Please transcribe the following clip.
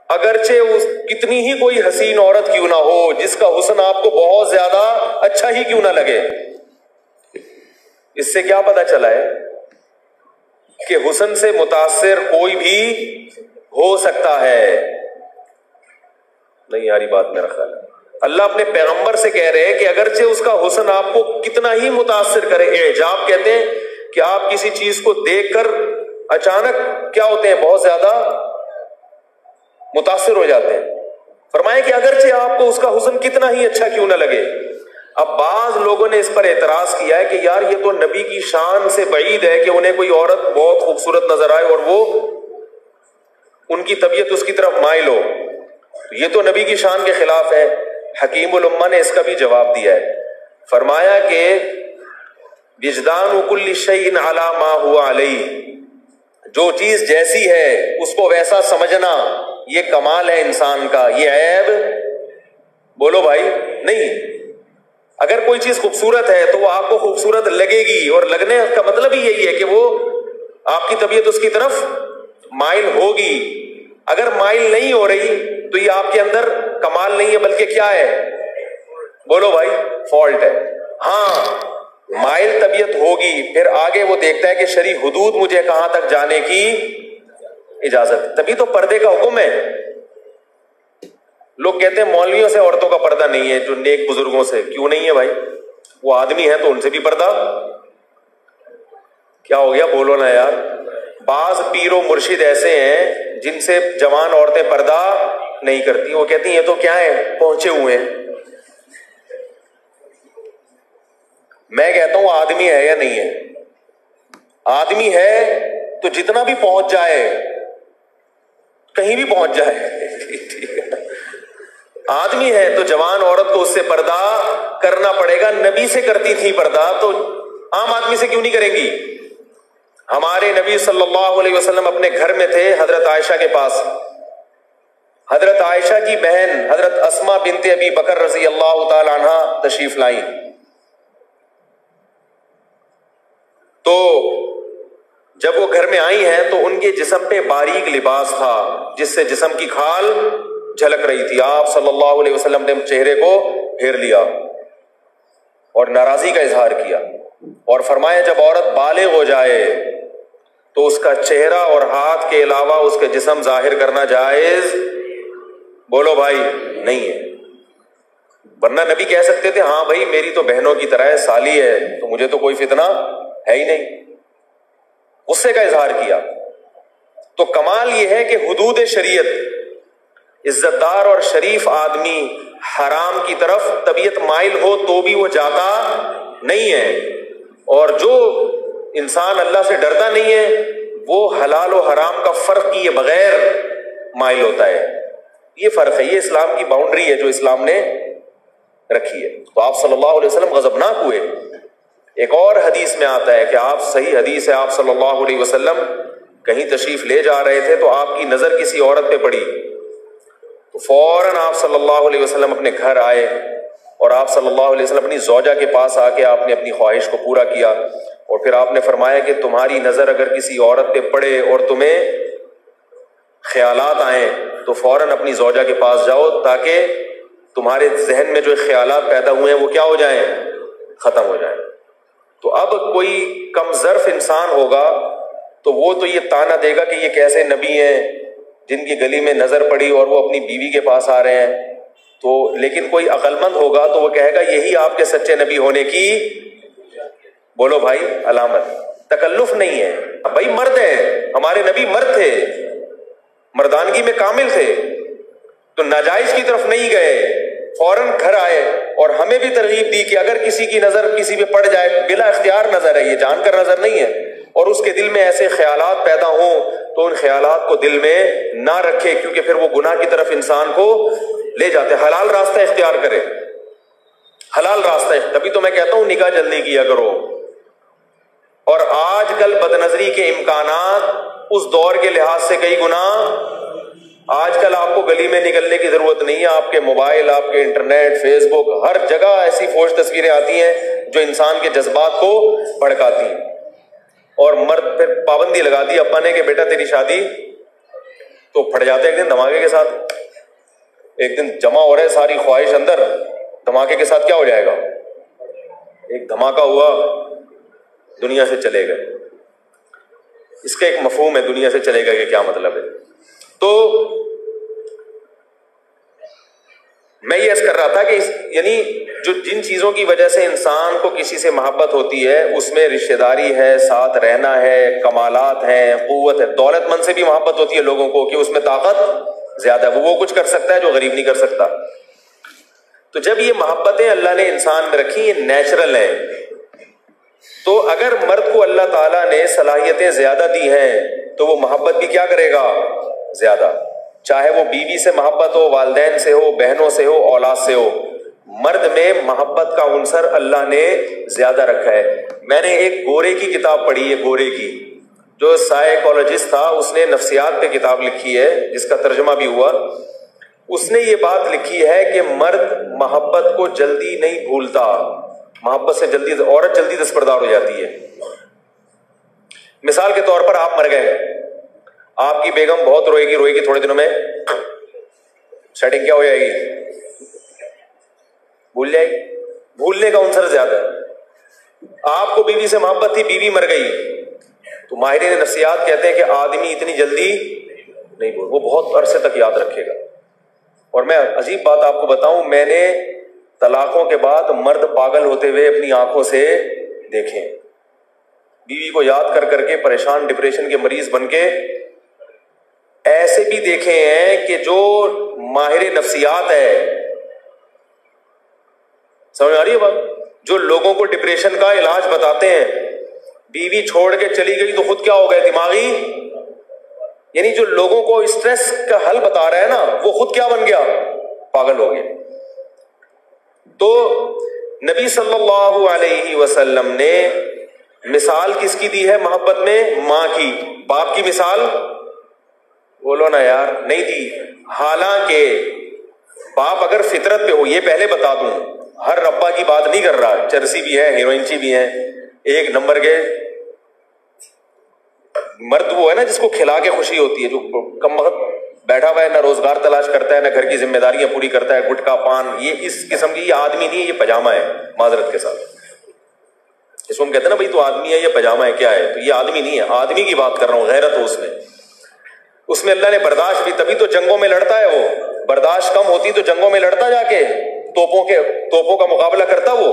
اگرچہ کتنی ہی کوئی حسین عورت کیوں نہ ہو، جس کا حسن آپ کو بہت زیادہ اچھا ہی کیوں نہ لگے۔ اس سے کیا پتہ چلا ہے کہ حسن سے متاثر کوئی بھی ہو سکتا ہے۔ نہیں یاری بات میرا خیال ہے اللہ اپنے پیغمبر سے کہہ رہے ہیں کہ اگرچہ اس کا حسن آپ کو کتنا ہی متاثر کرے، اعجاب کہتے ہیں کہ آپ کسی چیز کو دیکھ کر اچانک کیا ہوتے ہیں، بہت زیادہ متاثر ہو جاتے ہیں۔ فرمائے کہ اگرچہ آپ کو اس کا حسن کتنا ہی اچھا کیوں نہ لگے۔ اب بعض لوگوں نے اس پر اعتراض کیا ہے کہ یار یہ تو نبی کی شان سے بعید ہے کہ انہیں کوئی عورت بہت خوبصورت نظر آئے اور وہ ان کی طبیعت اس کی طرف مائل ہو، یہ تو نبی کی شان کے خلاف ہے۔ حکیم الامہ نے اس کا بھی جواب دیا ہے، فرمایا کہ وجدان کل شیء علی ما هو علیہ، جو چیز جیسی ہے اس کو ویسا سمجھنا یہ کمال ہے انسان کا، یہ عیب بولو بھائی نہیں۔ اگر کوئی چیز خوبصورت ہے تو وہ آپ کو خوبصورت لگے گی، اور لگنے کا مطلب ہی یہی ہے کہ وہ آپ کی طبیعت اس کی طرف مائل ہوگی۔ اگر مائل نہیں ہو رہی تو یہ آپ کے اندر کمال نہیں ہے بلکہ کیا ہے، بولو بھائی، فالٹ ہے۔ ہاں مائل طبیعت ہوگی، پھر آگے وہ دیکھتا ہے کہ شرعی حدود مجھے کہاں تک جانے کی اجازت ہے، تبھی تو پردے کا حکم ہے۔ لوگ کہتے ہیں مولویوں سے عورتوں کا پردہ نہیں ہے، جو نیک بزرگوں سے، کیوں نہیں ہے بھائی؟ وہ آدمی ہے تو ان سے بھی پردہ کیا ہو گیا، بولو نا یار۔ بعض پیر و مرشد ایسے ہیں جن سے جوان عورتیں پردہ نہیں کرتی، وہ کہتی ہیں یہ تو کیا ہے، پہنچے ہوئے ہیں۔ میں کہتا ہوں آدمی ہے یا نہیں ہے؟ آدمی ہے تو جتنا بھی پہنچ جائے، کہیں بھی پہنچ جائے آدمی ہے تو جوان عورت کو اس سے پردہ کرنا پڑے گا۔ نبی سے کرتی تھی پردہ تو عام آدمی سے کیوں نہیں کریں گی؟ ہمارے نبی صلی اللہ علیہ وسلم اپنے گھر میں تھے حضرت عائشہ کے پاس، حضرت عائشہ کی بہن حضرت اسماء بنت ابی بکر رضی اللہ تعالی عنہ تشریف لائیں، تو جب وہ گھر میں آئی ہیں تو ان کے جسم پہ باریک لباس تھا جس سے جسم کی کھال جھلک رہی تھی۔ آپ صلی اللہ علیہ وسلم نے چہرے کو پھیر لیا اور ناراضی کا اظہار کیا، اور فرمایا جب عورت بالغ ہو جائے تو اس کا چہرہ اور ہاتھ کے علاوہ اس کے جسم ظاہر کرنا جائز، بولو بھائی، نہیں ہے۔ ورنہ نبی کہہ سکتے تھے ہاں بھائی میری تو بہنوں کی طرح ہے، سالی ہے تو مجھے تو کوئی فتنہ ہے ہی نہیں، غصے کا اظہار کیا۔ تو کمال یہ ہے کہ حدود شریعت، عزت دار اور شریف آدمی حرام کی طرف طبیعت مائل ہو تو بھی وہ جاتا نہیں ہے، اور جو انسان اللہ سے ڈرتا نہیں ہے وہ حلال و حرام کا فرق کیے بغیر مائل ہوتا ہے۔ یہ فرق ہے، یہ اسلام کی باؤنڈری ہے جو اسلام نے رکھی ہے۔ تو آپ صلی اللہ علیہ وسلم غضبناک ہوئے۔ ایک اور حدیث میں آتا ہے کہ آپ، صحیح حدیث ہے، آپ صلی اللہ علیہ وسلم کہیں تشریف لے جا رہے تھے تو آپ کی نظر کسی عورت پہ پڑی، تو فوراً آپ صلی اللہ علیہ وسلم اپنے گھر آئے اور آپ صلی اللہ علیہ وسلم اپنی زوجہ کے پاس آ کے آپ نے اپنی خواہش کو پورا کیا، اور پھر آپ نے فرمایا کہ تمہاری نظر اگر کسی عورت پہ پڑے اور تمہیں خیالات آئیں تو فوراً اپنی زوجہ کے پاس جاؤ تاکہ تمہارے ذہن میں جو خیالات پیدا ہوئے ہیں وہ کیا ہو جائیں، ختم ہو جائیں۔ تو اب کوئی کم ظرف انسان ہوگا تو وہ تو یہ طعنہ دے گا کہ یہ کیسے نبی ہیں جن کی گلی میں نظر پڑی اور وہ اپنی بیوی کے پاس آ رہے ہیں، تو لیکن کوئی عقل مند ہوگا تو وہ کہے گا یہی آپ کے سچے نبی ہونے کی، بولو بھائی، علامت۔ تکلف نہیں ہے بھائی، مرد ہے، ہمارے نبی مرد تھے، مردانگی میں کامل تھے، تو ناجائز کی طرف نہیں گئے، فوراً گھر آئے اور ہمیں بھی ترغیب دی کہ اگر کسی کی نظر کسی پہ پڑ جائے، بلا اختیار نظر ہے، یہ جان کر نظر نہیں ہے، اور اس کے دل میں ایسے خیالات پیدا ہوں تو ان خیالات کو دل میں نہ رکھے، کیونکہ پھر وہ گناہ کی طرف انسان کو لے جاتے۔ حلال راستہ اختیار کرے، حلال راستہ۔ تبھی تو میں کہتا ہوں نکاح جلدی کیا کرو۔ اور آج کل بدنظری کے امکانات اس دور کے لحاظ سے کئی گنا، آج کل آپ کو گلی میں نکلنے کی ضرورت نہیں ہے، آپ کے موبائل، آپ کے انٹرنیٹ، فیس بک، ہر جگہ ایسی فوش تصویریں آتی ہیں جو انسان کے جذبات کو بھڑکاتی ہیں، اور مرد پہ پابندی لگا دی ابا نے کہ بیٹا تیری شادی تو پھٹ جاتے ہیں ایک دن دھماکے کے ساتھ. ایک دن جمع ہو رہے ساری خواہش اندر, دھماکے کے ساتھ کیا ہو جائے گا؟ ایک دھماکہ ہوا, دنیا سے چلے گئے. اس کا ایک مفہوم ہے دنیا سے چلے گئے کہ کیا مطلب ہے. تو میں یہ عرض کر رہا تھا کہ یعنی جو جن چیزوں کی وجہ سے انسان کو کسی سے محبت ہوتی ہے اس میں رشتہ داری ہے, ساتھ رہنا ہے, کمالات ہیں, قوت ہے. دولت مند سے بھی محبت ہوتی ہے لوگوں کو کہ اس میں طاقت زیادہ ہے, وہ کچھ کر سکتا ہے جو غریب نہیں کر سکتا. تو جب یہ محبتیں اللہ نے انسان میں رکھی, یہ نیچرل ہیں. تو اگر مرد کو اللہ تعالیٰ نے صلاحیتیں زیادہ دی ہیں تو وہ محبت بھی کیا کرے گا؟ زیادہ. چاہے وہ بیوی سے محبت ہو, والدین سے ہو, بہنوں سے ہو, اولاد سے ہو, مرد میں محبت کا عنصر اللہ نے زیادہ رکھا ہے. میں نے ایک گورے کی کتاب پڑھی ہے, گورے کی, جو سائیکالوجسٹ تھا, اس نے نفسیات پہ کتاب لکھی ہے جس کا ترجمہ بھی ہوا. اس نے یہ بات لکھی ہے کہ مرد محبت کو جلدی نہیں بھولتا, محبت سے جلدی, عورت جلدی دستبردار ہو جاتی ہے. مثال کے طور پر آپ مر گئے, آپ کی بیگم بہت روئے گی تھوڑے دنوں میں سیٹنگ کیا ہو جائے گی؟ بھول جائے گی. بھولنے کا عنصر زیادہ ہے. آپ کو بیوی سے محبت تھی, بیوی مر گئی, تو ماہرین نفسیات کہتے ہیں کہ آدمی اتنی جلدی نہیں بھول, وہ بہت عرصے تک یاد رکھے گا. اور میں عجیب بات آپ کو بتاؤں, میں نے طلاقوں کے بعد مرد پاگل ہوتے ہوئے اپنی آنکھوں سے دیکھیں, بیوی کو یاد کر کر کے پریشان, ڈپریشن کے مریض بن کے. ایسے بھی دیکھے ہیں کہ جو ماہر نفسیات ہے, سمجھ آ رہی ہے بات, جو لوگوں کو ڈپریشن کا علاج بتاتے ہیں, بیوی چھوڑ کے چلی گئی تو خود کیا ہو گئے؟ دماغی, یعنی جو لوگوں کو اسٹریس کا حل بتا رہا ہے نا, وہ خود کیا بن گیا؟ پاگل ہو گیا. تو نبی صلی اللہ علیہ وسلم نے مثال کس کی دی ہے محبت میں؟ ماں کی. باپ کی مثال بولو نا یار, نہیں دی. حالانکہ باپ اگر فطرت پہ ہو, یہ پہلے بتا دوں, ہر ربا کی بات نہیں کر رہا, چرسی بھی ہے, ہیروئنچی بھی ہیں, ایک نمبر کے مرد وہ ہے نا جس کو کھلا کے خوشی ہوتی ہے, جو کم وقت بیٹھا ہوا ہے, نہ روزگار تلاش کرتا ہے, نہ گھر کی ذمہ داریاں پوری کرتا ہے, گٹکا پان, یہ اس قسم کی, یہ آدمی نہیں ہے, یہ پجامہ ہے. معذرت کے ساتھ اس کو ہم کہتے ہیں نا بھائی تو آدمی ہے, یہ پجامہ ہے, کیا ہے؟ تو یہ آدمی نہیں ہے, آدمی کی بات کر رہا ہوں. غیرت ہو اس میں اللہ نے برداشت بھی, تبھی تو جنگوں میں لڑتا ہے. وہ برداشت کم ہوتی تو جنگوں میں لڑتا, جا کے توپوں کا مقابلہ کرتا وہ.